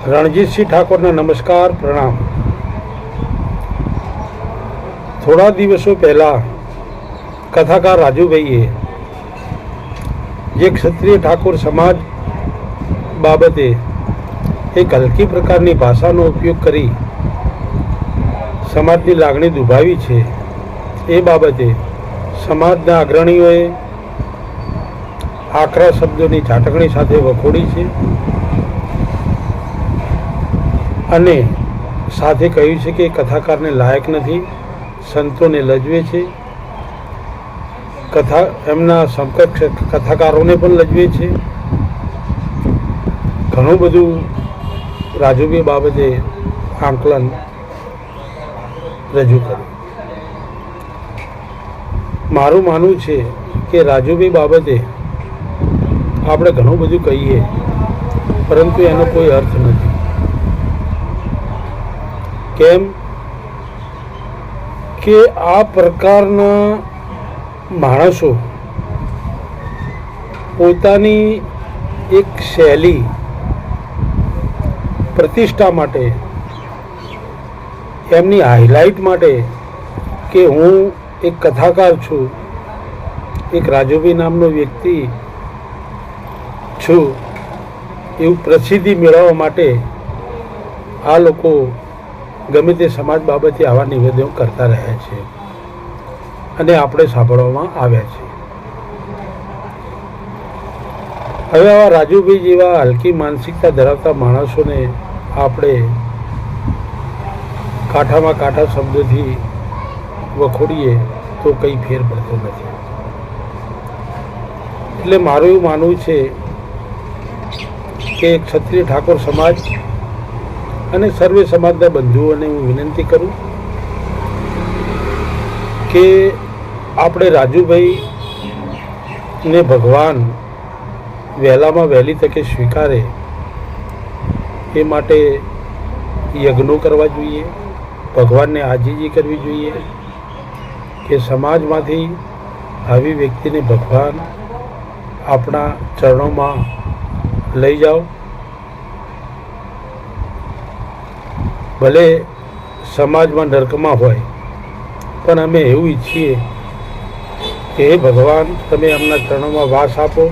રણજીતસિંહ ઠાકોરના નમસ્કાર પ્રણામ। થોડા દિવસો પહેલાં કથાકાર રાજુભાઈએ જે ક્ષત્રિય ઠાકોર સમાજ બાબતે એક હલકી પ્રકારની ભાષાનો ઉપયોગ કરી સમાજની લાગણી દુભાવી છે, એ બાબતે સમાજના અગ્રણીઓએ આકરા શબ્દોની ઝાટકણી સાથે વખોડી છે અને સાથે કહ્યું છે કે કથાકારને લાયક નથી, સંતોને લજવે છે, એમના સમકક્ષ કથાકારોને પણ લજવે છે। ઘણું બધું રાજુભાઈ બાબતે આંકલન રજૂ કર્યું। મારું માનવું છે કે રાજુભાઈ બાબતે આપણે ઘણું બધું કહીએ, પરંતુ એનો કોઈ અર્થ નથી। કેમ કે આ પ્રકારના માણસો પોતાની એક શૈલી પ્રતિષ્ઠા માટે, એમની હાઇલાઇટ માટે કે હું એક કથાકાર છું, એક રાજુભાઈ નામનો વ્યક્તિ છું, એવું પ્રસિદ્ધિ મેળવવા માટે આ લોકો ગમે તે સમાજ બાબતે આવા નિવેદનો કરતા રહ્યા છે અને આપણે સાંભળવામાં આવ્યા છે। હવે આવા રાજુભાઈ જેવા હલકી માનસિકતા ધરાવતા માણસોને આપણે કાંઠામાં કાંઠા શબ્દોથી વખોડીએ તો કંઈ ફેર પડતો નથી। એટલે મારું એવું માનવું છે કે ક્ષત્રિય ઠાકોર સમાજ અને સર્વે સમાજના બંધુઓને હું વિનંતી કરું કે આપણે રાજુભાઈને ભગવાન વહેલામાં વહેલી તકે સ્વીકારે એ માટે યજ્ઞો કરવા જોઈએ, ભગવાનને આજીજી કરવી જોઈએ કે સમાજમાંથી આવી વ્યક્તિને ભગવાન આપણા ચરણોમાં લઈ જાઓ। ભલે સમાજમાં નર્કમાં હોય, પણ અમે એવું ઈચ્છીએ કે હે ભગવાન, તમે એમના ચરણોમાં વાસ આપો,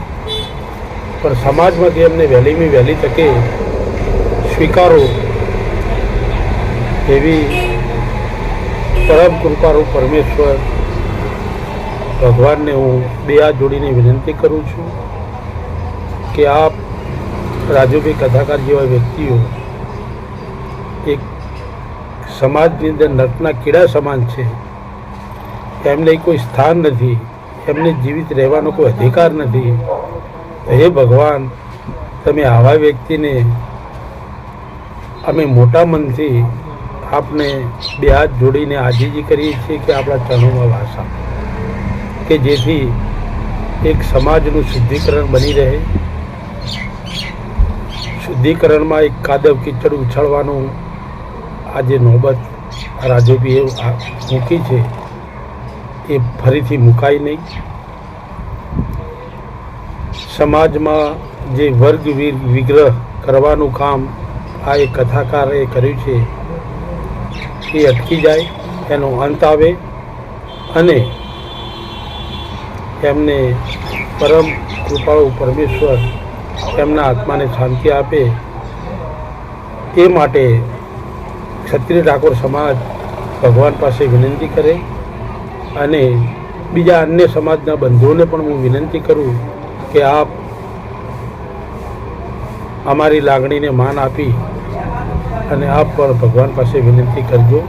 પણ સમાજમાંથી એમને વહેલીમાં વહેલી તકે સ્વીકારો એવી પરમ કૃપાળુ પરમેશ્વર ભગવાનને હું બે હાથ જોડીને વિનંતી કરું છું કે આપ રાજુભાઈ કથાકાર જેવા વ્યક્તિઓ એક સમાજની અંદર નર્કના કીડા સમાન છે, એમને કોઈ સ્થાન નથી, એમને જીવિત રહેવાનો કોઈ અધિકાર નથી। હે ભગવાન, તમે આવા વ્યક્તિને અમે મોટા મનથી આપને બે હાથ જોડીને આજીજી કરીએ છીએ કે આપણા ચરણોમાં વાસ આપો, કે જેથી એક સમાજનું શુદ્ધિકરણ બની રહે। શુદ્ધિકરણમાં એક કાદવ કીચડ ઉછાળવાનું આજે નોબત રાજુભાઈએ મૂકી છે, એ ફરીથી મુકાય નહીં। સમાજમાં જે વર્ગ વિગ્રહ કરવાનું કામ આ એક કથાકારે કર્યું છે એ અટકી જાય, એનો અંત આવે અને એમને પરમ કૃપાળુ પરમેશ્વર એમના આત્માને શાંતિ આપે એ માટે ક્ષત્રિય ઠાકોર સમાજ ભગવાન પાસે વિનંતી કરે અને બીજા અન્ય સમાજના બંધુઓને પણ હું વિનંતી કરું કે આપ અમારી લાગણીને માન આપી અને આપ પણ ભગવાન પાસે વિનંતી કરજો।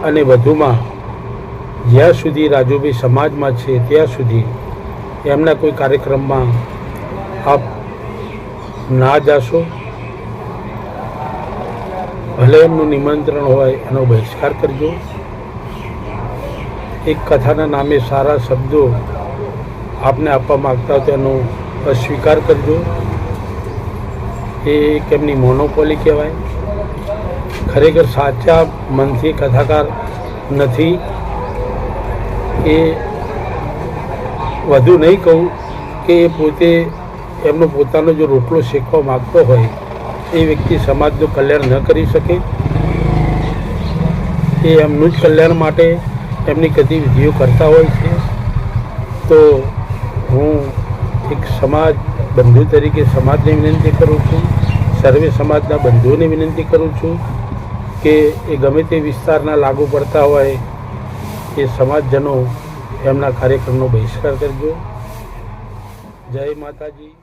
અને વધુમાં જ્યાં સુધી રાજુભાઈ સમાજમાં છે ત્યાં સુધી એમના કોઈ કાર્યક્રમમાં આપ ના જાશો, ભલે એમનું નિમંત્રણ હોય એનો બહિષ્કાર કરજો। એક કથાના નામે સારા શબ્દો આપને આપવા માગતા હોય તેનો અસ્વીકાર કરજો, એ એક એમની મોનોપોલી કહેવાય। ખરેખર સાચા મનથી કથાકાર નથી એ વધુ નહીં કહું કે એ પોતે એમનો પોતાનો જો રોટલો શેકવા માગતો હોય એ વ્યક્તિ સમાજનું કલ્યાણ ન કરી શકે, એ એમનું જ કલ્યાણ માટે એમની ગતિવિધિઓ કરતા હોય છે. તો હું એક સમાજ બંધુ તરીકે સમાજને વિનંતી કરું છું, સર્વે સમાજના બંધુઓને વિનંતી કરું છું કે એ ગમે તે વિસ્તારના લાગુ પડતા હોય એ સમાજજનો એમના કાર્યક્રમનો બહિષ્કાર કરજો. જય માતાજી.